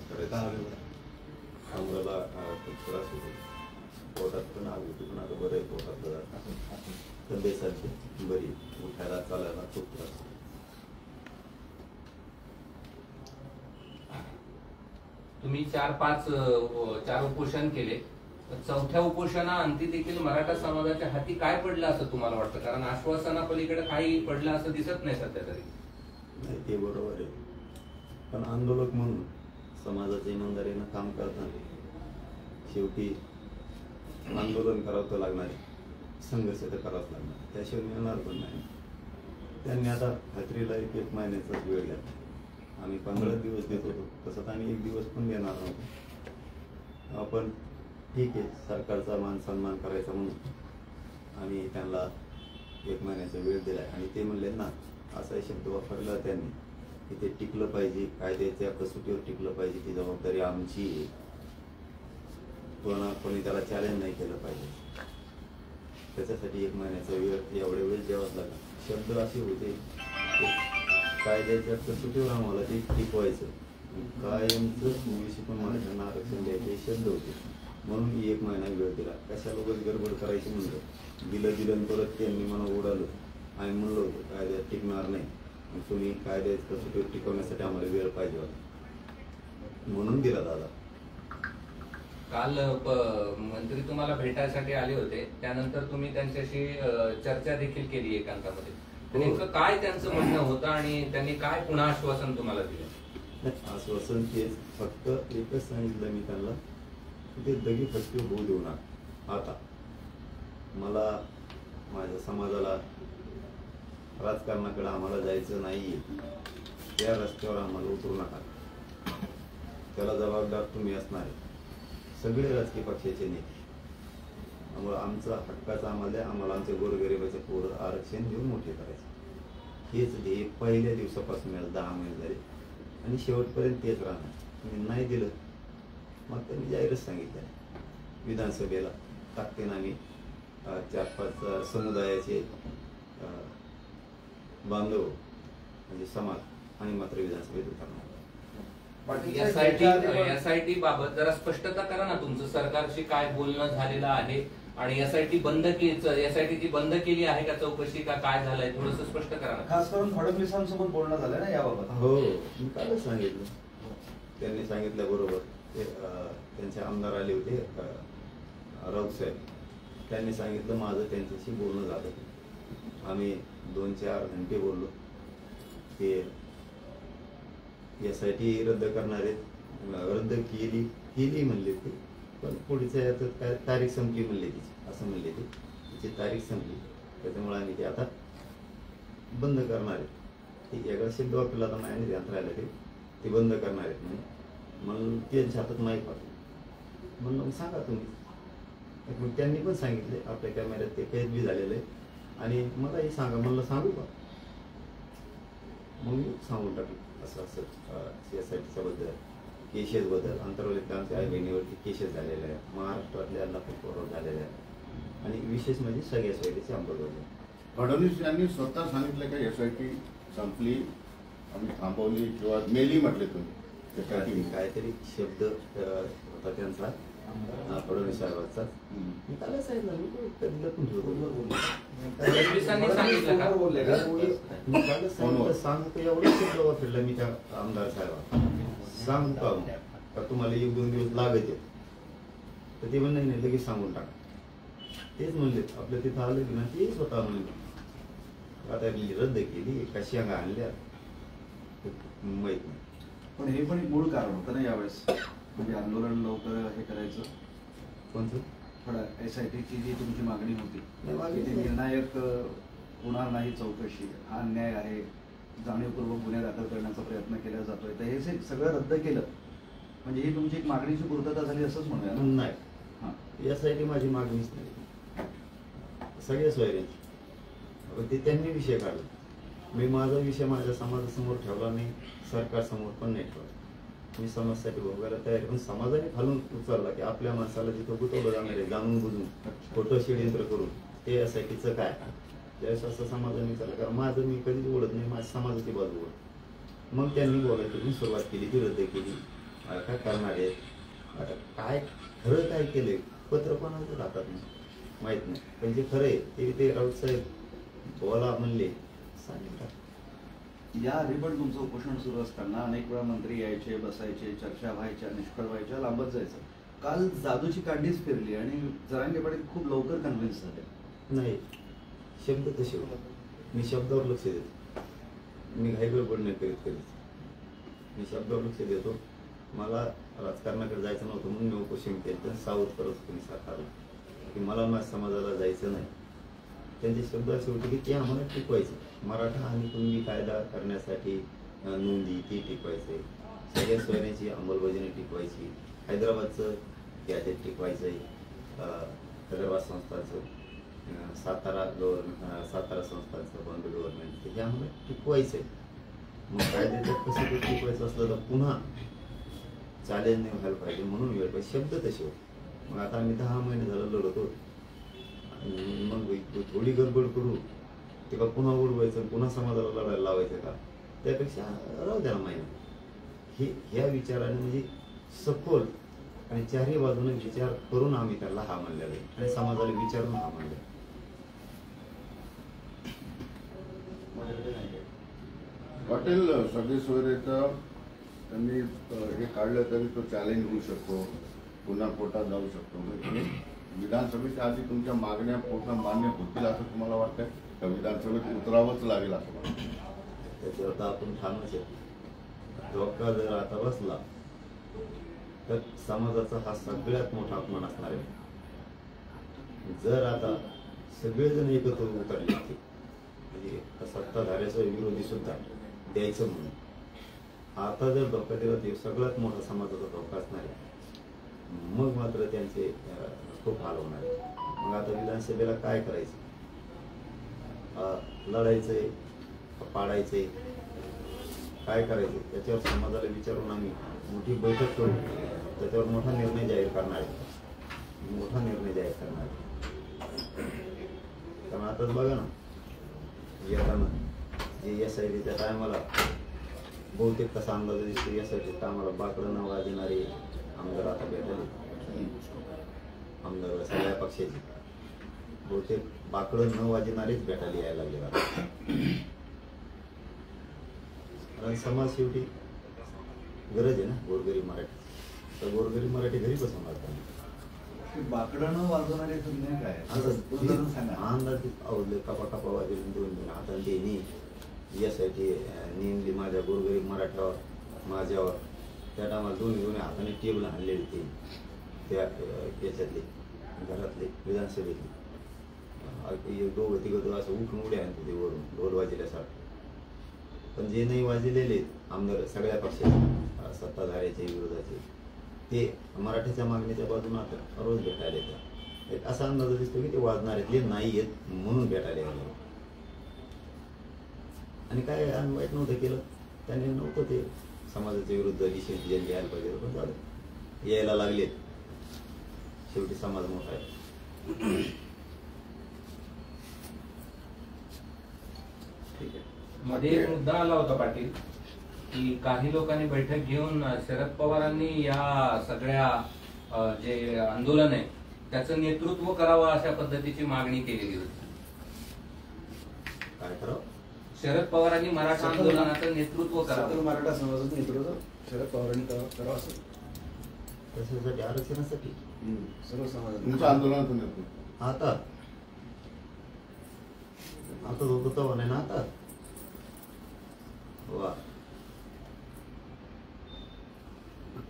करायचं. आम्हाला खूप त्रास होतो, पोटात पण आग होती, पण आता बरं आहे. पोटात तब्येत बरी, उठायला चालायला खूप त्रास होतो. तुम्ही चार उपोषण केले. चौथ्या उपोषणाअंती देखील मराठा समाजाच्या हाती काय पडलं असं तुम्हाला वाटतं? कारण आश्वासनापलीकडे काही पडलं असं दिसत नाही सध्या तरी. नाही, ते बरोबर आहे, पण आंदोलक म्हणून समाजाच्या इमानदारीनं काम करताना शेवटी आंदोलन करावं तर लागणार आहे, संघर्ष तर करावाच लागणार, त्याशिवाय मिळणार पण नाही. त्यांनी आता खात्रीला एक महिन्याचाच वेळ घेतला. आम्ही 15 दिवस देत होतो, तसं आम्ही 1 दिवस पण देणार नव्हतो. आपण ठीक आहे, सरकारचा मान सन्मान करायचा म्हणून आम्ही त्यांना 1 महिन्याचा वेळ दिला. आणि ते म्हणले ना, असा शब्द वापरला त्यांनी की ते टिकलं पाहिजे, कायद्याच्या कसोटीवर टिकलं पाहिजे, ती जबाबदारी आमची आहे, कोणी त्याला चॅलेंज नाही केलं पाहिजे. त्याच्यासाठी 1 महिन्याचा वेळ, एवढे वेळ द्यावाच लागला. शब्द असे होते, कायद्याच्या कसोटीवर आम्हाला ते टिकवायचं, कायमचं ओबीसी पण मराठ्यांना आरक्षण द्यायचे शब्द होते, म्हणून 1 महिना वेळ दिला. कशाला उगाच गडबड करायची म्हणलं, दिलं परत त्यांनी मला उडालं. आम्ही म्हणलो होतो कायद्यात टिकणार नाही, तुम्ही कायद्याच्या कसोटीवर टिकवण्यासाठी आम्हाला वेळ पाहिजे होता, म्हणून दिला दादा. काल मंत्री तुम्हाला भेटायसाठी आले होते, त्यानंतर तुम्ही त्यांच्याशी चर्चा देखील केली एकांतामध्ये. नेमकं काय त्यांचं म्हणणं होतं आणि त्यांनी काय पुन्हा आश्वासन तुम्हाला दिलं? आश्वासन तेच, फक्त एकच सांगितलं मी त्यांना, ते दगी फटके होऊ देऊ नका. आता मला, माझ्या समाजाला राजकारणाकडे आम्हाला जायचं नाहीये, त्या रस्त्यावर आम्हाला उतरू नका. त्याला जबाबदार तुम्ही असणार आहे, सगळे राजकीय पक्षाचे नेते. त्यामुळे आमचा हक्काचा आम्हाला आमच्या गोरगरिबाच्या पोरं आरक्षण देऊन मोठे करायचे, हेच ध्येय पहिल्या दिवसापासून 10 महिने झाले आणि शेवटपर्यंत तेच राहणार. तुम्ही नाही दिलं, मग त्यांनी जाहीरच सांगितलं, विधानसभेला टाकते आम्ही 4-5 समुदायाचे बांधव म्हणजे समाज आणि मात्र विधानसभेत उतरणार. एसआयटी बाबत जरा स्पष्टता करा ना, तुमचं सरकारशी काय बोलणं झालेलं आहे आणि एसआयटी बंद केली आहे का, चौकशी का काय झालंय, थोडंसं स्पष्ट करा ना. खास करून फडणवीसांसोबत बोलणं झालंय ना याबाबत? हो, मी कालच सांगितलं. त्यांनी सांगितलं बरोबर. त्यांचे आमदार आले होते राऊत साहेब, त्यांनी सांगितलं माझं त्यांच्याशी बोलणं झालं. आम्ही 2-4 घंटे बोललो. ते एसआयटी रद्द करणार आहेत, रद्द केली म्हणले ते, पण पुढच्या याच्यात काय तारीख संपली म्हणले तिची, असं म्हणले ते, तिची तारीख संपली, त्याच्यामुळे आम्ही ते आता बंद करणार आहेत. ते एका शब्द वापरला तर नाही ध्यान राहिलं, ते बंद करणार आहेत म्हणून त्यांच्या हातात माहीत पाठवलं. म्हणून मग सांगा तुम्ही. मग त्यांनी पण सांगितले, आपल्या कॅमेऱ्यात ते कैद बी झालेलं आहे आणि मलाही सांगा. म्हणलं सांगू का, मग मी सांगून टाकलं असं असं एसआयटीच्या बद्दल, केसेस बद्दल. अंतर्गत आमच्या आई बहिणीवरती केसेस झालेले आहेत, महाराष्ट्रातल्या लाखो झालेल्या आहेत आणि विशेष म्हणजे सगळ्या सोयीची अंमलबजावणी. फडणवीस यांनी स्वतः सांगितलं का एसआयटी संपली, आम्ही थांबवली किंवा मेली म्हटले तुम्ही? काहीतरी शब्द होता त्यांचा, फडणवीस साहेबांचा. मी त्याला सांगितलं, मी कधी लपून ठेवतो, सांगतो एवढं शब्द वापरलं मी त्या आमदार साहेबांना. सांगतो का तुम्हाला 1-2 दिवस लागत, तर ते म्हणलं नाही लगेच सांगून टाका. तेच म्हणले आपल्या तिथं आलं की ना, तेच स्वतः म्हणले आता रद्द केली, कशा अंगा आणल्या माहित नाही. पण हे पण एक मूळ कारण होतं ना यावेळेस, म्हणजे आंदोलन लवकर हे करायचं. कोणतं? थोडं एसआयटीची जी तुमची मागणी होती, ते निर्णायक होणार नाही चौकशी, हा अन्याय आहे, जाणीवपूर्वक गुन्हे दाखल करण्याचा प्रयत्न केला जातोय, तर हे सगळं रद्द केलं म्हणजे ही तुमची एक मागणीची पूर्तता झाली असंच म्हणूया ना? नाही, यासाठी माझी मागणीच नाही, सगळ्या सोयऱ्यांची. ते त्यांनी विषय काढला, मी माझा विषय माझ्या समाजासमोर ठेवला नाही, सरकारसमोर पण नाही ठेवला. मी समाजासाठी भोगायला तयार, पण समाजाने खालून उचलला की आपल्या माणसाला जिथं गुतवलं जाणार आहे जाणून बुजून खोटं षडयंत्र करून, ते एसआयटीचं काय ज्यावेळेस असं समाजाने विचारलं. कारण माझं मी कधीच ओढत नाही, माझ्या समाजाची बाजू ओढत. मग त्यांनी बोलायची सुरुवात केली, ती रद्द केली, मराठा करणार आहेत. आता काय खरं काय केलंय पत्र कोणाचं राहतात नाही माहित नाही, पण जे खरं आहे ते राऊत साहेब बोला म्हणले सांगितलं. या आधी पण तुमचं उपोषण सुरू असताना अनेक वेळा मंत्री यायचे, बसायचे, चर्चा व्हायच्या, निष्फळ व्हायच्या, लांबत जायचं. काल जादूची काढणीच फिरली आणि जरांगे पाटील खूप लवकर कन्व्हिन्स झाले. नाही, शब्द तसे होते. मी शब्दावर लक्ष देतो, मी घाईगडबड नाही करीत. मी शब्दावर लक्ष देतो. मला राजकारणाकडे जायचं नव्हतं म्हणून मी उपोषण केलं, तर सावध करत कोणी साकारलं की मला माझ्या समाजाला जायचं नाही. त्यांचे शब्द असे होते की ते आम्हाला टिकवायचे. मराठा आणि कुणबी कायदा करण्यासाठी नोंदी ती टिकवायचे, सगळ्या सोयऱ्यांची अंमलबजावणी टिकवायची, हैदराबादचं गॅजेट टिकवायचं आहे, हैदराबाद संस्थांचं, सातारा संस्थांचं बंद गव्हर्नमेंट हे आम्हाला टिकवायचं आहे. मग कायद्याचं कसं ते टिकवायचं असलं तर पुन्हा चॅलेंज नाही व्हायला पाहिजे म्हणून वेळ पाहिजे. शब्द तसे होते. मग आता आम्ही 10 महिने झालं लढतो आणि मग थोडी गडबड करू ते का पुन्हा उडवायचं पुन्हा समाजाला लढायला लावायचं का, त्यापेक्षा राहू द्या महिना. ह्या विचाराने म्हणजे सखोल आणि चारही बाजूने विचार करून आम्ही त्याला हा म्हणलेला आहे आणि समाजाला विचारून हा म्हणलेला. पाटील सगळे सोयरेचं त्यांनी हे काढलं तरी तो चॅलेंज होऊ शकतो, पुन्हा कोर्टात जाऊ शकतो. म्हणजे विधानसभेच्या आधी तुमच्या मागण्या पूर्ण मान्य होतील असं तुम्हाला वाटतंय का विधानसभेत उतरावंच लागेल असं वाटतं? त्याच्यावर तर आपण ठामच आहे. धोका जर आता बसला तर समाजाचा हा सगळ्यात मोठा अपमान असणार आहे. जर आता सगळेजण एकत्र उतरले म्हणजे सत्ताधाऱ्याचा विरोधी सुद्धा द्यायचं म्हणून आता जर धोका दिला ते सगळ्यात मोठा समाजाचा धोका असणार आहे. मग मात्र त्यांचे खूप हाल होणार आहे. मग आता विधानसभेला काय करायचं, लढायचंय पाडायचंय काय करायचं त्याच्यावर समाजाला विचारून आम्ही मोठी बैठक करू, त्याच्यावर मोठा निर्णय जाहीर करणार आहे. कारण आताच बघा ना येताना जे SITच्या टायमाला बहुतेक कसा अंदाज दिसतो SITच्या टायमाला बाकडं न वाजणारे आमदार आता भेटले. आमदार सगळ्या पक्षाचे बहुतेक बाकडं न वाजणारेच भेटायला यायला लागले. कारण समाज शेवटी गरज आहे ना गोरगरीब मराठी. तर गोरगरीब मराठी घरी बसून राहतात. बाकडं न वाजवणारे तुम्ही काय अंदाज आवडले कपा वाजवून 2 आता त्यांनी यासाठी नेमली माझ्या गोरगरीब मराठ्यावर माझ्यावर त्या टायमाला दोन्ही हाताने टेबल आणलेली ते त्या याच्यातले घरातले विधानसभेतले दोघं तिघं असं उठून उड्या आणते ते वरून ढोल वाजल्यासारखं. पण जे नाही वाजलेले आमदार सगळ्या पक्षाचे सत्ताधाऱ्याचे विरोधाचे ते मराठीच्या मागणीच्या बाजूने आता रोज भेटायला येतात. एक असा अंदाज दिसतो की ते वाजणार आहेत ते नाही येत म्हणून भेटायला येणार. आणि काय आम्ही वाईट नव्हतं केलं त्यांनी, नव्हतं ते समाजाच्या विरुद्ध दिशेने ज्यांनी यायला पाहिजे पण झालं यायला लागलेत. शेवटी समाज मोठा आहे. ठीक आहे. मध्ये एक मुद्दा आला होता पाटील की काही लोकांनी बैठक घेऊन शरद पवारांनी या सगळ्या जे आंदोलन आहे त्याचं नेतृत्व करावं अशा पद्धतीची मागणी केलेली होती. काय करावं? शरद पवारांनी मराठा आंदोलनाचं नेतृत्व करावं. मराठा समाजाचं नेतृत्व शरद पवारांनी करावं असं कशासाठी? आरक्षणासाठी. सर्व समाजात तुमचं आंदोलनाचं नेतृत्व आता होतं तेव्हा नाही ना आता. वा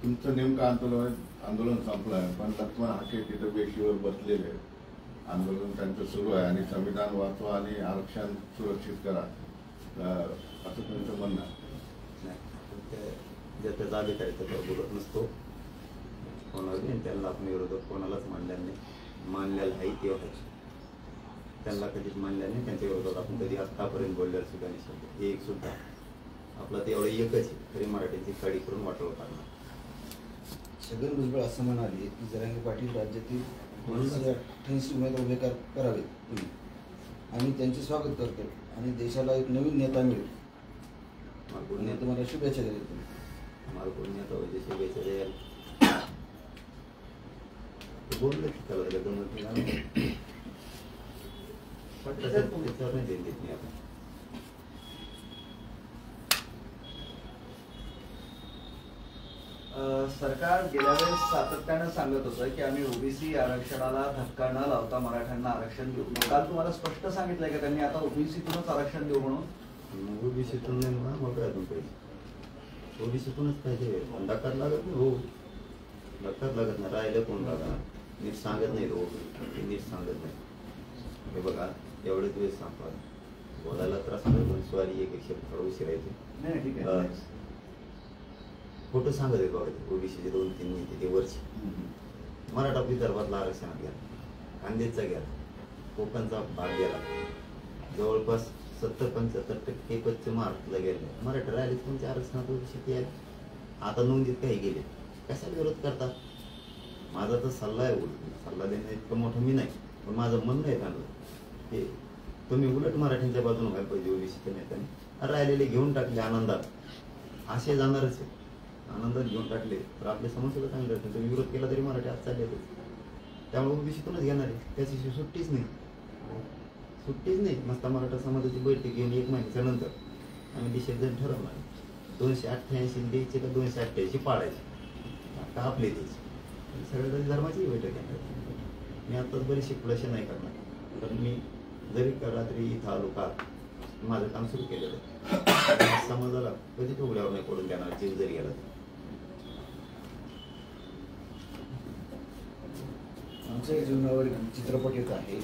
तुमचं नेमकं आंदोलन संपलं आहे पण लक्ष्मण हाके तिथं वेशीवर बसलेले आंदोलन त्यांचं सुरू आहे आणि संविधान वाचवा आणि आरक्षण सुरक्षित करा असं तुमचं म्हणणं नाही. ज्याचा अधिकारी त्याच्यावर बोलत नसतो कोणाला. त्यांना आपण विरोधक कोणालाच मानलेला नाही. मानलेला आहे तेव्हा त्यांना कधीच मानल्या नाही. त्यांच्या विरोधात आपण कधी आतापर्यंत बोललेलं सुद्धा नाही. एक सुद्धा आपला ते एवढं एकच आहे तरी मराठीची काडी करून वाटवं काढणार. छगन भुजबळ असं म्हणाले की जरांगे पाटील राज्यातील 288 उमेदवार उभे करावेत आणि त्यांचे स्वागत करतो आणि देशाला एक नवीन नेता मिळेल. तुम्हाला शुभेच्छा देतो. मला कोणी आता वैद्यशीय घ्यायचं द्यायला ते बोललं की त्याला जमत नाही पण तसं त्याच्यावर नाही देत नाही आपण. सरकार गेल्या वेळेस सातत्यानं सांगत होतं की आम्ही ओबीसी आरक्षणाला धक्का न लावता मराठ्यांना आरक्षण देऊ. काल तुम्हाला स्पष्ट सांगितलंय की त्यांनी आता ओबीसीतूनच आरक्षण देऊ म्हणून? ओबीसीतून नाही म्हणा मग काय पाहिजे ओबीसीतूनच पाहिजे. धक्काच लागत नाही हो धक्काच लागत नाही राहिलं कोण लागणार नीट सांगत नाही हो नीट सांगत नाही. हे बघा एवढेच वेळेस सांगतात बोलायला त्रास पण स्वारी एक शब्द उशिरायचे नाही ठीक आहे. फोटो सांगत आहे बघा ओबीसीचे 2-3 नेते ते वरचे मराठा विदर्भातला आरक्षणात गेला कांदेचा गेला कोकणचा भाग गेला जवळपास 70-75% पश्चिम महाराष्ट्राला गेले मराठा राहिले तुमच्या आरक्षणात ओबीसी ते आता नोंदीत काही गेले कशाला विरोध करतात. माझा तर सल्ला आहे सल्ला देणं इतकं मोठं मी नाही पण माझं म्हणणं आहे त्यांना की तुम्ही उलट मराठ्यांच्या बाजूने व्हायला पाहिजे ओबीसीच्या नेत्यांनी राहिलेले घेऊन टाकले आनंदात असे जाणारच आहे आनंदात घेऊन टाकले तर आपले समस्या चांगले असतील तुम्ही विरोध केला तरी मराठी आज चालले त्यामुळे ओबीसीतूनच घेणार आहे त्याची सुट्टीच नाही मस्त मराठा समाजाची बैठक घेऊन 1 महिन्याच्या नंतर आम्ही डिसिजन ठरवणार 288 द्यायचे का 288 पाडायचे आता आपले द्यायचे सगळ्या धर्माची बैठक घेणार. मी आताच बरीचशी खुलाशा नाही करणार कारण मी जरी रात्री इथं आलो का माझं काम सुरू केलेलं आहे समाजाला कधी उघड्यावर नाही पडून देणार जीव जरी गेला. आमच्या जीवनावर चित्रपट येत आहे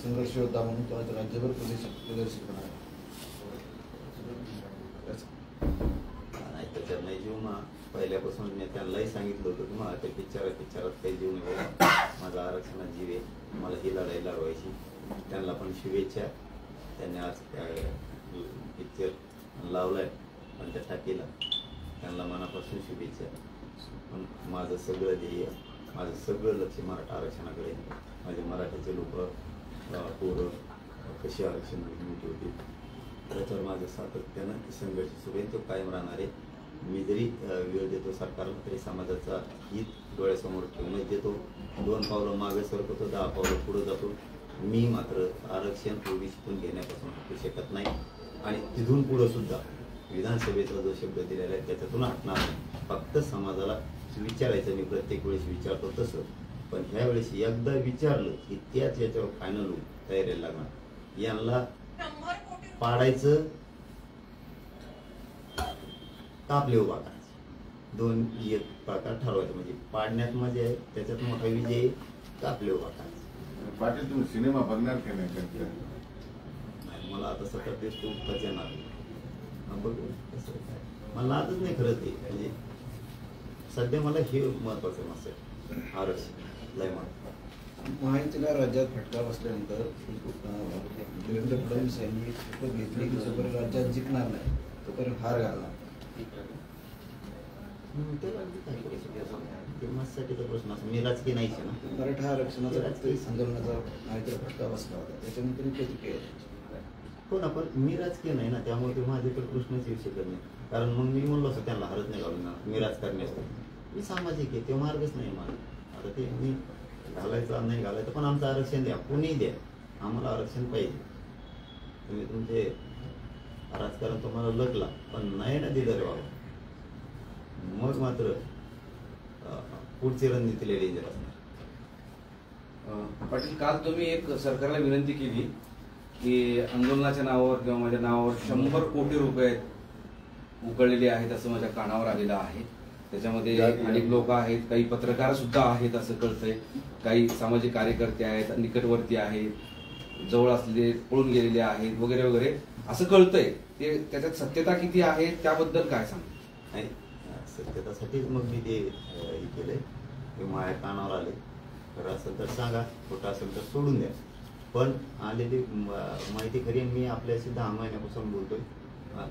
संघर्ष योद्धा म्हणून तो आज राज्यभर प्रदर्शित होणार नाही त्याच्यात नाही जीव मा पहिल्यापासून मी त्यांनाही सांगितलं होतं की मला त्या पिक्चरात काही जीव नाही बाबा माझा आरक्षणात जीव आहे मला ही लढाई लढवायची. त्यांना पण शुभेच्छा त्यांनी आज पिक्चर लावलाय पण त्या टाकीला त्यांना मनापासून शुभेच्छा. पण माझं सगळं ध्येय माझं सगळं लक्ष मराठा आरक्षणाकडे माझे मराठीचे लोक पोरं कशी आरक्षण मोठी होती त्याच्यावर माझं सातत्यानं संघर्ष सुरू आहे तो कायम राहणार आहे. मी जरी वेळ देतो सरकारला तरी समाजाचा हित डोळ्यासमोर ठेवूनच देतो. 2 पावलं मागे सरकतो 10 पावलं पुढे जातो. मी मात्र आरक्षण ओबीसीतून घेण्यापासून हटू शकत नाही आणि तिथून पुढं सुद्धा विधानसभेचा जो शब्द दिलेला आहे त्याच्यातून हटणार नाही. फक्त समाजाला विचारायचं मी प्रत्येक वेळेस विचारतो तसं पण ह्या वेळेस एकदा विचारलं की त्याच याच्यावर फायनल होऊन तयारीला लागणार. यांना पाडायचं कापले उभा करायचे 2 प्रकार ठरवायचं म्हणजे पाडण्यात मजा आहे त्याच्यात मोठा विजय आहे कापले उभा करायचं. पाटील तुम्ही सिनेमा बघणार की नाही? मला आता सतत तेच खूप येणार बघू कसं काय मला नादच नाही खरंच ते म्हणजे सध्या मला हे महत्वाचं नसेल आरक्षण लय महत्व. महायुतीला राज्यात फटका बसल्यानंतर देवेंद्र फडणवीस यांनी शपथ घेतली की जोपर्यंत राज्यात जिंकणार नाही तोपर्यंत हार घालणार. माझ्यासाठी तर प्रश्न असं मी राजकीय नाहीच आहे ना. मराठा आरक्षणाचा आंदोलनाचा महायुतीला फटका बसला होता त्याच्यानंतर प्रतिक्रिया हो ना पण मी राजकीय नाही ना त्यामुळे ते माझ्याकडे प्रश्नच येऊ शकत नाही कारण मग मी म्हणलो असं त्यांना हरत नाही घालून मी राजकारणी असतो मी सामाजिक आहे ते मार्गच नाही माझा. आता ते मी घालायचं नाही घालायचं पण आमचं आरक्षण द्या कोणी द्या आम्हाला आरक्षण पाहिजे. तुम्ही तुमचे राजकारण तुम्हाला लगला पण नाही ना दिलं रे बाबा मग मात्र पुढची रणनीती डेंजर असणार. पाटील काल तुम्ही एक सरकारला विनंती केली की आंदोलनाच्या नावावर किंवा माझ्या नावावर 100 कोटी रुपये उकळलेले आहेत असं माझ्या कानावर आलेलं आहे. त्याच्यामध्ये अनेक लोक आहेत काही पत्रकार सुद्धा आहेत असं कळतंय काही सामाजिक कार्यकर्ते आहेत निकटवर्ती आहेत जवळ असलेले पळून गेलेले आहेत वगैरे वगैरे असं कळतंय. ते त्याच्यात सत्यता किती आहे त्याबद्दल काय सांग? नाही सत्यतासाठीच मग मी ते हे केलंय की माझ्या कानावर आले खरं असेल तर सांगा खोटं असेल तर सोडून द्या पण आलेली माहिती खरी मी आपल्याशी 10 महिन्यापासून बोलतोय.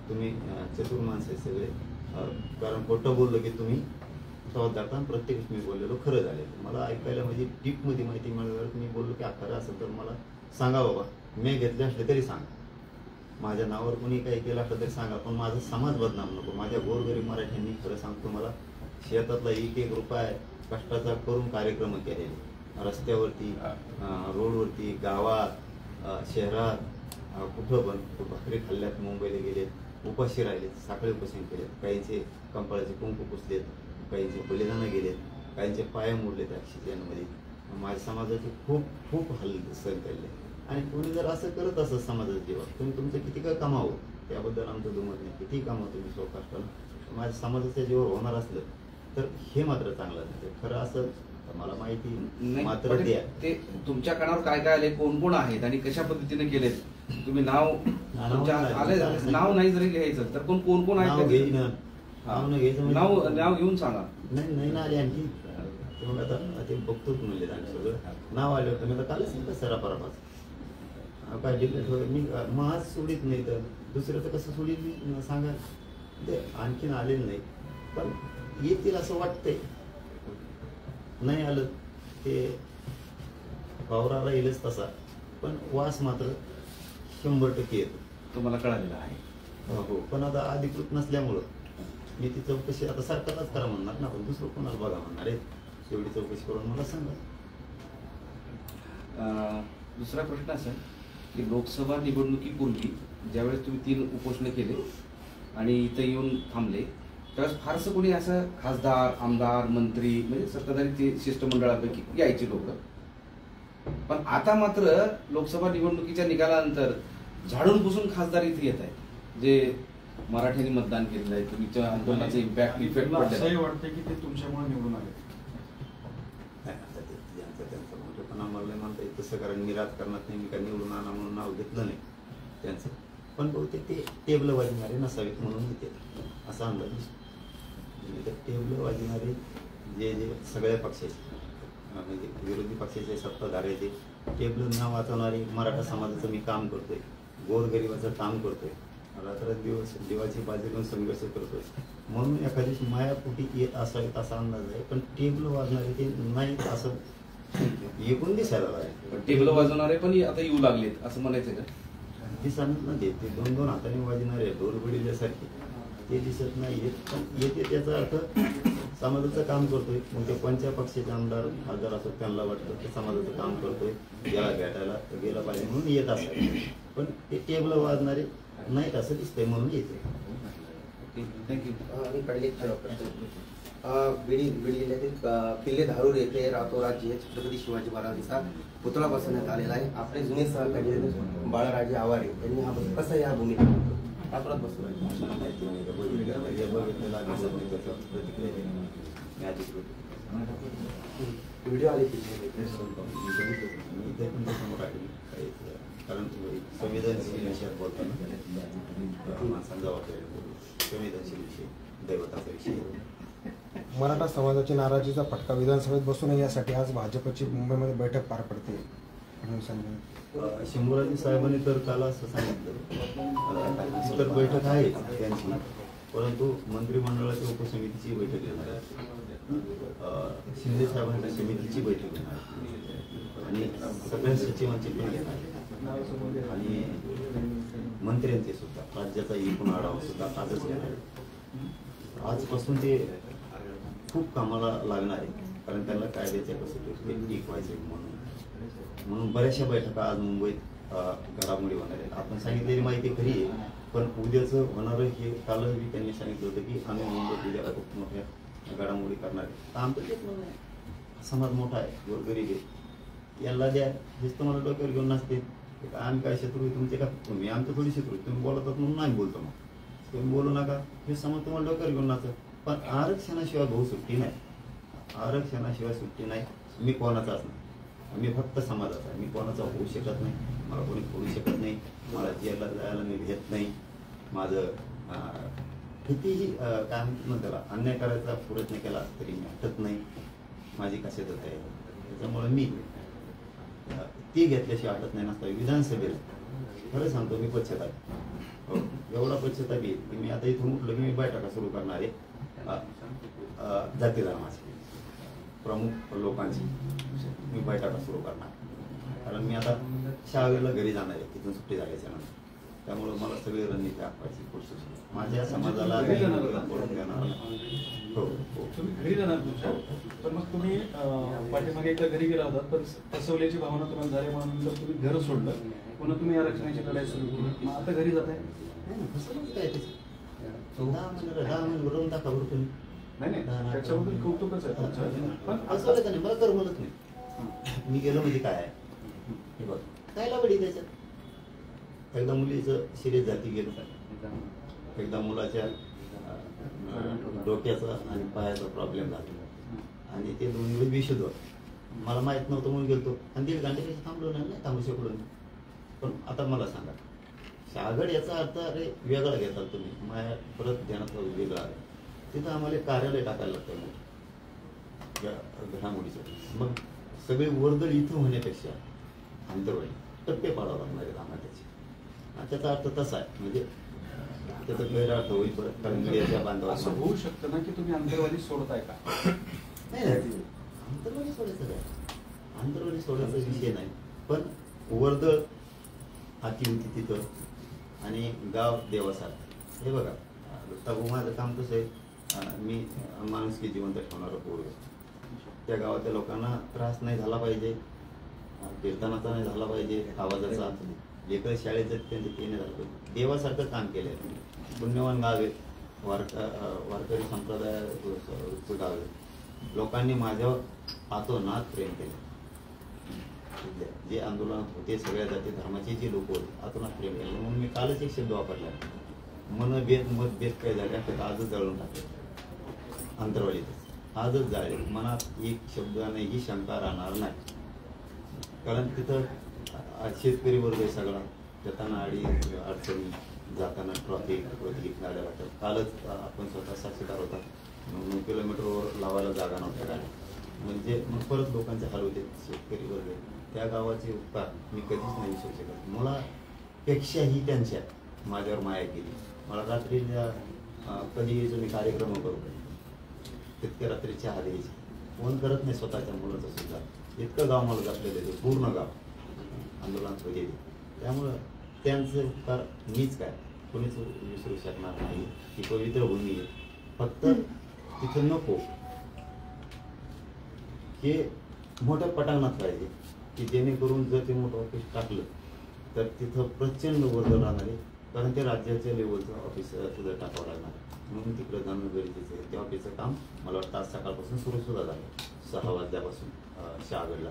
तुम्ही चतुर माणसं आहे सगळे कारण खोटं बोललो की तुम्ही स्वाद दाखवा प्रत्येक मी बोललेलो खरं झालेलं मला ऐकायला म्हणजे डीपमध्ये माहिती मिळाल्यावर मी बोललो की खरं असेल तर मला सांगा बाबा मी घेतले असले तरी सांगा माझ्या नावावर कोणी काही केलं असलं तरी सांगा, पण माझा समाज बदनाम नको. माझ्या गोरगरीब मराठ्यांनी खरं सांगतो मला शेतातला एक रुपया कष्टाचा करून कार्यक्रम केलेले, रस्त्यावरती, रोडवरती, गावात, शहरात, कुठं पण भाकरी खाल्ल्यात, मुंबईला गेलेत, उपाशी राहिलेत, साखळी उपोषण केलेत, काहींचे कंपाळाचे कुंकू पुसलेत, काहींचे बलिदानं गेलेत, काहींचे पाय मोडलेत ॲक्सिडेंटमध्ये. माझ्या समाजाचे खूप खूप हाल सहन केले. आणि कोणी जर असं करत असत समाजाच्या जीवात, तुम्ही तुमचं किती काय कमावं त्याबद्दल आमचं दुमत नाही, किती कमावं तुम्ही स्वकष्टानं, माझ्या समाजाच्या जीवावर होणार असलं तर हे मात्र चांगलं नाही. खरं असं मला माहिती नाही, मात्र पण द्या. ते तुमच्या कानावर काय काय आले, कोण कोण आहेत आणि कशा पद्धतीने केलेत, तुम्ही नाव तुमच्या आले, नाव नाही जरी घ्यायचं तर पण कोण कोण नाव आहेत घ्यायचं नाव म्हणजे नाव घेऊन सांगा. नाही ना आले आणखी. मग आता ते बघतोच म्हणले आणि सगळं नाव आले होतं. मी आता कालच नाही सरा परापाच काय डिक्लेअर होईल मी माझ सोडीत नाही तर दुसऱ्याचं कसं सोडीत मी सांगा. ते आणखीन आलेलं नाही पण येतील असं वाटतंय. नाही आलं ते वावराला येईलच तसा, पण वास मात्र 100% येतो. तुम्हाला कळालेलं आहे. हो, पण आता अधिकृत नसल्यामुळं मी ती चौकशी आता सरकारलाच करा म्हणणार ना, पण दुसरं कोणाला बघा म्हणणार आहे. शेवटी चौकशी करून मला सांगा. दुसरा प्रश्न असा आहे की लोकसभा निवडणुकीपूर्वी ज्यावेळेस तुम्ही 3 उपोषणे केले आणि इथं येऊन थांबले त्यावेळेस फारसं कोणी असं खासदार, आमदार, मंत्री म्हणजे सत्ताधारी ते शिष्टमंडळापैकी यायचे लोक, पण आता मात्र लोकसभा निवडणुकीच्या निकालानंतर झाडून पुसून खासदार इथे येत आहेत जे मराठ्यांनी मतदान केलेलं आहे. तुमच्या आंदोलनाचा इफेक्ट असंही वाटतं की ते तुमच्यामुळे निवडून आले. त्यांचं मोठेपणा मला म्हणता येत तसं, कारण मी राजकारणात नाही, मी काय निवडून आणा म्हणून नाव घेतलं नाही त्यांचं, पण बहुतेक ते टेबल वाजणारे नसावेत म्हणून घेते असा अंदाज दिसतो. टेबल वाजणारे जे सगळ्या पक्षाचे म्हणजे विरोधी पक्षाचे सत्ताधाऱ्याचे टेबल न वाचवणारे मराठा समाजाचं मी काम करतोय, गोरगरिबाचं काम करतोय, रात्रंदिवस जीवाची बाजी घेऊन संघर्ष करतोय म्हणून एखादी मायापोटी येत असावेत असा अंदाज आहे. पण टेबल वाजणारे ते नाही असं एकूण दिसायला लागले. टेबल वाजवणारे पण आता येऊ लागलेत असं म्हणायचं का? दिसत ना ते 2-2 हाताने वाजणारे ढोल बडिल्यासारखे ते दिसत नाही येत, पण येते त्याचा अर्थ समाजाचं काम करतोय. मग ते कोणत्या पक्षाचे आमदार खासदार असो त्यांना वाटतं ते समाजाचं काम करतोय, याला भेटायला गेला पाहिजे म्हणून येत असतात, पण ते टेबल वाजणारे नाहीत असं दिसतंय म्हणून येते. थँक्यू. बीड जिल्ह्यातील किल्ले धारूर येथे रातोरात जे छत्रपती शिवाजी महाराजांचा पुतळा बसवण्यात आलेला आहे. आपले जुने सहकारी बाळराजे आवारे यांनी हा कसं या भूमिका रातोरात बसवला व्हिडिओ आले कारण संवेदनशील विषयात बोलताना माणसांचा वापर संवेदनशील विषय, दैवताचा विषय. मराठा समाजाची नाराजीचा फटका विधानसभेत बसू नये यासाठी आज भाजपची मुंबईमध्ये बैठक पार पडते. शंभूराजी साहेबांनी तर काल असं सांगितलं तर बैठक आहे त्यांची, परंतु मंत्रिमंडळाच्या उपसमितीची बैठक घेणार आहे, शिंदे साहेबांच्या समितीची बैठक घेणार आहे आणि सगळ्या सचिवांची पण घेणार आहे आणि मंत्र्यांचे सुद्धा राज्याचा एकूण आढावा सुद्धा आजच घेणार आहे. आजपासून ते खूप कामाला लागणार आहे, कारण त्यांना कायद्याच्या कसं टिकवायचं म्हणून बऱ्याचशा बैठका आज मुंबईत घडामोडी होणार आहेत. आपण सांगितलेली माहिती खरी आहे, पण उद्याचं होणारं हे कालही त्यांनी सांगितलं होतं की आम्ही मुंबईत उद्या खूप मोठ्या घडामोडी करणार आहे. तर आमचं तेच म्हणणं आहे, समाज मोठा आहे, गोरगरीब आहे, याला द्या. हेच तुम्हाला डोक्यावर घेऊन नसते आम्ही काय शत्रू तुमचे का, तुम्ही आमचं थोडी शत्रू, तुम्ही बोलतात म्हणून नाही बोलतो, मग तुम्ही बोलू नका, हे समाज तुम्हाला डोक्यावर घेऊन नसतं. पण आरक्षणाशिवाय भाऊ सुट्टी नाही, आरक्षणाशिवाय सुट्टी नाही. मी कोणाचाच नाही, मी फक्त समाजाचा आहे, मी कोणाचा होऊ शकत नाही, मला कोणी करू शकत नाही, मला जेलला जायला मी भेट नाही, माझं कितीही काय म्हणतात ना त्याला अन्याय करायचा प्रयत्न केला तरी मी हटत नाही, माझी कशातच आहे. त्याच्यामुळे मी ती घेतल्याशिवाय हटत नाही नसता. विधानसभेला खरं सांगतो मी पश्चाताप, हो एवढा पश्चाताप येईल की मी आता इथून उठलो की मी बैठका सुरू करणार आहे जाती धर्माची प्रमुख लोकांची मी बैठका सुरू करणार, कारण मी आता 6 वेळेला घरी जाणार आहे तिथून सुट्टी झाल्याच्या नंतर. त्यामुळं मला सगळी रणनीती आखवायची कोशिश आहे. माझ्या समाजाला घरी जाणार का? पडून देणार नाही. हो हो. तुम्ही घरी जाणार तुमच्या, पण मग तुम्ही पाठीमागे एकदा घरी गेला होता, पण फसवल्याची भावना तुम्हाला झाली म्हणून नंतर तुम्ही घर सोडलं, पुन्हा तुम्ही आरक्षणाची लढाई सुरू केली, मग आता घरी जाताय? नाही ना, फसवलंच काय त्याचं. 10 महिने भरून टाका बरं तुम्ही. नाही त्याच्याबद्दल कौतुकच आहे तुमचं, पण फसवलं का नाही मला कर म्हणत नाही. मी गेलो म्हणजे काय आहे हे बघ, काय लावडी त्याच्यात. एकदा मुलीचं सिरियस जाती गेलं, एकदा मुलाच्या डोक्याचा आणि पायाचा प्रॉब्लेम झाला आणि ते दोन्ही बेशुद्ध होतं. मला माहित नव्हतं म्हणून गेलतो आणि 1.5 घंटे काही थांबलो नाही थांबू शकलो नाही. पण आता मला सांगा, शहागड याचा अर्थ अरे वेगळा घेताल तुम्ही, माझ्या परत ध्यानात वेगळा आहे. तिथं आम्हाला कार्यालय टाकायला लागतं या घडामोडीचं. मग सगळी वर्दळ इथं होण्यापेक्षा आंतरवाडी टप्पे पाडावं लागणार आहेत आम्हाला त्याचे. त्याचा अर्थ तसा आहे, म्हणजे त्याचा गैरअर्थ होईल परत, कारण मीडियाच्या बांधवात असं होऊ शकतं ना की तुम्ही आंतरवादी सोडताय का? नाही आंतरवाडी सोडायचं काय, आंतरवाडी सोडायचा विषय नाही. पण वर्दळ हाती होती तिथं आणि गाव देवासारखं. हे बघा ताबू माझं काम कसं आहे, मी माणुसकी जिवंत ठेवणारं पोर. त्या गावातल्या लोकांना त्रास नाही झाला पाहिजे, कीर्तनाचा नाही झाला पाहिजे, आवाजाचा, लेकर शाळेत जात त्यांचं ते नाही झालं पाहिजे. देवासारखं काम केलं आहे. पुण्यवान गाव आहे, वारकरी संप्रदायाचं गाव आहे. लोकांनी माझ्यावर आतोनात प्रेम केलं. जे आंदोलनात होते सगळ्या जाती धर्माचे जे लोक होते आतोनात प्रेम केलं. म्हणून मी कालच एक शब्द वापरला, मनभेद मतभेद काय झाले असते आजच जळून टाकले अंतरवाडीतच, आजच जाळे. मनात एक शब्दानेही शंका राहणार नाही. कारण तिथं शेतकरी वर्ग आहे सगळा, जाताना अडचणी, जाताना ट्रॉफिक गाड्या वाटतात. कालच आपण स्वतः साक्षीदार होता, 9 किलोमीटरवर लावायला जागा नव्हत्या गाड्या. म्हणजे मग परत लोकांचे हाल होते. शेतकरी वर्ग त्या गावाचे उपकार मी कधीच नाही विसरू शकत. मला पेक्षाही त्यांच्या माझ्यावर माया केली. मला रात्री कधी यायचो मी कार्यक्रम करू, तितक्या रात्री चहा द्यायची. फोन करत नाही स्वतःच्या मुलाचं सुद्धा. इतकं गाव मला जपलेलं आहे, पूर्ण गाव आंदोलनात वगैरे. त्यामुळं त्यांचे उपकार मीच काय कोणीच विसरू शकणार नाही. ही पवित्र भूमी आहे. फक्त तिथं नको हे मोठ्या पटांगणात पाहिजे की जेणेकरून जर ते मोठं ऑफिस टाकलं तर तिथं प्रचंड वर्दळ राहणार आहे. कारण ते राज्याच्या लेवलचं ऑफिस सुद्धा टाकावं लागणार, म्हणून तिकडं जाणं गरजेचं आहे. त्या ऑफिसचं काम मला वाटतं आज सकाळपासून सुद्धा झालं. 6 वाजल्यापासून शहागडला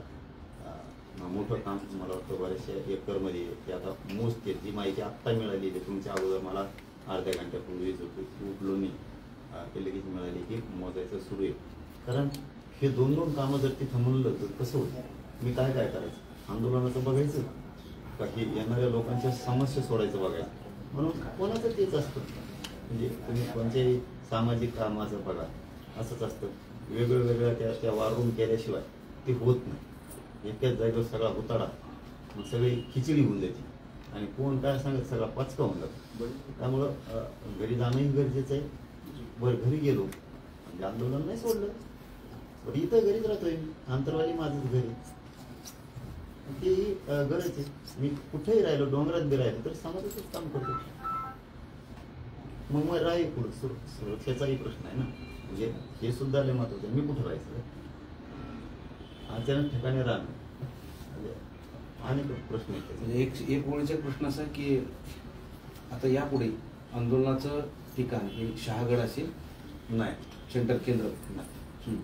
मोठं काम मला वाटतं बऱ्याचशा एकरमध्ये. ते आता मोजते. जी माहिती आत्ता मिळाली आहे तुमच्या अगोदर मला अर्ध्या घंट्यापूर्वीच उठलो मी ते लगेच मिळाली की मोजायचं सुरू आहे. कारण हे 2 कामं जर तिथं म्हणलं तर कसं होतं. मी काय करायचं, आंदोलनाचं बघायचं का हे येणाऱ्या लोकांच्या समस्या सोडायचं बघायचं. म्हणून कोणाचं तेच असतं, म्हणजे तुम्ही कोणत्याही सामाजिक कामाचं बघा असंच असतं. वेगवेगळ्या त्या वारून केल्याशिवाय ते होत नाही. एकाच जागेवर सगळा उताडा मग सगळी खिचडी होऊन जाते आणि कोण काय सांगत सगळा पचका होऊन जातो. त्यामुळं घरी जाणंही गरजेचं आहे. बरं घरी गेलो म्हणजे आंदोलन नाही सोडलं, बरं इथं घरीच राहतोय मी. अंतरवाली माझंच घरी, ती गरज आहे. मी कुठेही राहिलो, डोंगरात बी राहिलो तर समाजाचंच काम करतो. मग राही पुढे सुरक्षेचाही प्रश्न आहे ना, म्हणजे हे सुद्धा लय महत्वाचं आहे. मी कुठं राहायचं, अचानक ठिकाणी राहणं म्हणजे अनेक प्रश्न आहेत. म्हणजे एक ओळीचा प्रश्न असा की आता यापुढे आंदोलनाचं ठिकाण हे शहागड असेल? नाही, सेंटर केंद्र नाही.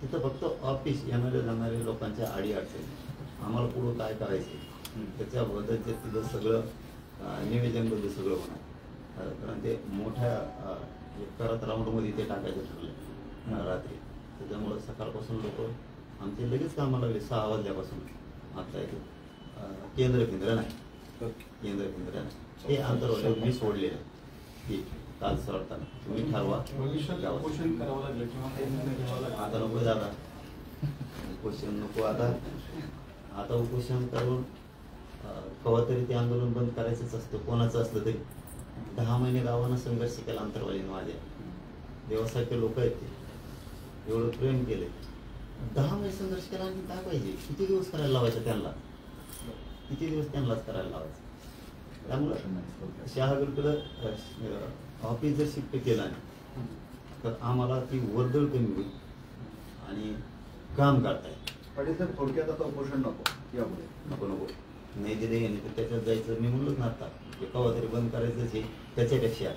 तिथं फक्त ऑफिस येणारे जाणारे लोकांच्या अडीअडचणी, आम्हाला पुढं काय करायचं त्याच्याबद्दल ते तिथं सगळं निवेदनबद्दल सगळं होणार. कारण ते मोठ्या करत राऊंडमध्ये ते टाकायचं ठरलं रात्री. त्याच्यामुळं सकाळपासून लोक आमचे लगेच कामाला लागले 6 वाजल्यापासून. आता येतो केंद्र नाही, केंद्र नाही. हे अंतरवाले मी सोडलेलं की काल सोडताना तुम्ही ठरवा. आता नको दादा, उपोषण नको आता उपोषण करून कवा तरी ते आंदोलन बंद करायचंच असतं, कोणाचं असलं तरी. 10 महिने गावानं संघर्ष केला अंतरवालीनं. माझ्या देवासारखे लोक आहेत ते, एवढं प्रेम केलंय. 10 महिने संघर्ष केला आणि काय पाहिजे, किती दिवस करायला लावायचं त्यांना, किती दिवस त्यांनाच करायला लावायचं. त्यामुळं शहागडकडं ऑफिस जर शिफ्ट केला नाही तर आम्हाला ती वर्दळ कमी होईल आणि काम करता येईल. पाटील साहेब, थोडक्यात आता उपोषण नको यापुढे. नको नाही दिले यांनी तर त्याच्यात जायचं. मी म्हणलोच ना आता की केव्हा तरी बंद करायचंच आहे. त्याच्यापेक्षा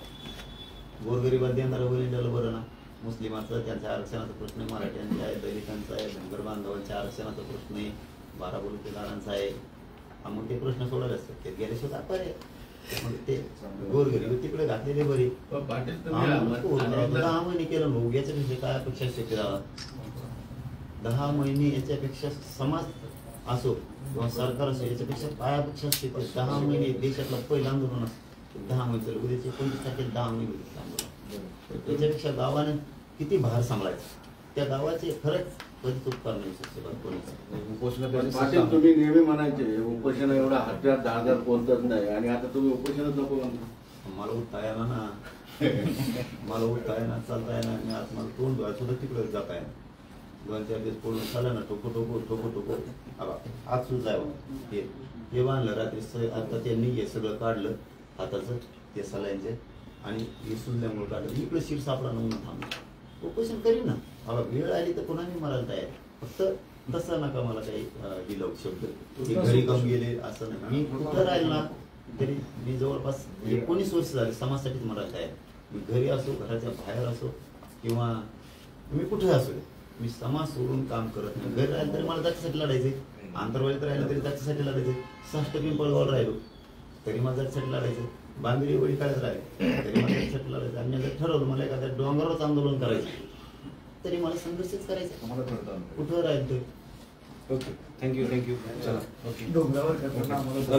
गोरगरिबाला देणारं वरिंडाला बरं ना. मुस्लिमांचा त्यांच्या आरक्षणाचा प्रश्न आहे, मराठ्यांचा आहे, दलितांचा आहे, धनगर बांधवांच्या आरक्षणाचा प्रश्न आहे, 12 बलुतेदारांचा आहे. मग ते प्रश्न सोडवले असतात ते गेल्याशिवाय काय पर्याय. मग ते गोरगरीब तिकडे घातलेले बरे. 10 महिने केलं लोक, याच्यापेक्षा काय अपेक्षा शक्य झाला. 10 महिने याच्यापेक्षा समाज असो किंवा सरकार असो याच्यापेक्षा काय अपेक्षा असते. 10 महिने देशातलं पहिलं आंदोलन असतं. 10 महिने चालू उद्याचे 25 तारखेला 10 महिने होते आंदोलन. त्याच्यापेक्षा गावाने किती भार सांभाळायचा. त्या गावाचे खरंच कधीच उपकार नाही शकते. पाटील, तुम्ही नेहमी म्हणायचे उपोषण एवढा हत्यार धारदार कोणतंच नाही आणि आता तुम्ही उपोषणच नको म्हणता. मला उठता येणार ना. मला उठता येणार, चालता येणार. मी आज मला तोंड धुवायला सुद्धा तिकडे जात आहे. 2-4 दिवस पूर्ण झालं ना. टोको आज सुद्धा आहे. हे बांधलं रात्री. आता त्यांनी हे सगळं काढलं हाताचं ते सलाईंचे आणि हे सुजल्यामुळे काढलं. इकडे शीट सापडा नव्हून थांबलं. उपोषण करीन ना. वेळ आली तर पुन्हा मी मरायला तयार. फक्त तसं नका मला काही दिलं शब्द ते घरी काम गेले असं नाही. मी कुठं राहील ना तरी मी जवळपास 19 वर्ष झाले समाजासाठीच मरायला तयार. मी घरी असो, घराच्या बाहेर असो किंवा मी कुठे असो, मी समाज सोडून काम करत नाही. घरी राहिलं तरी मला त्याच्यासाठी लढायचे. आंतरवालीत राहिलं तरी त्याच्यासाठी लढायचे. 6 पिंपळगावला राहिलो तरी मला त्याच्यासाठी लढायचं. बांगडी वडी काढत राहिले तरी मला त्याच्यासाठी लढायचं. आणि जर ठरवलं मला एखाद्या डोंगरावरच आंदोलन करायचं तरी मला संघर्षच करायचा. तुम्हाला कळतं कुठं राहील ते. Okay, thank you. चला, ओके. डोंगरावर करताना आम्हाला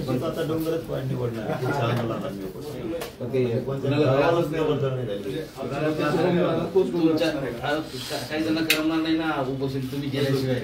पण आता डोंगरच पॉईंट निवडणार. पुढच्या आंदोलनात मी ओके. कोणत्या गावालाच निवडणार नाही राहिली. तुमच्या काही जण करमणार नाही ना उपोषण तुम्ही गेल्याशिवाय.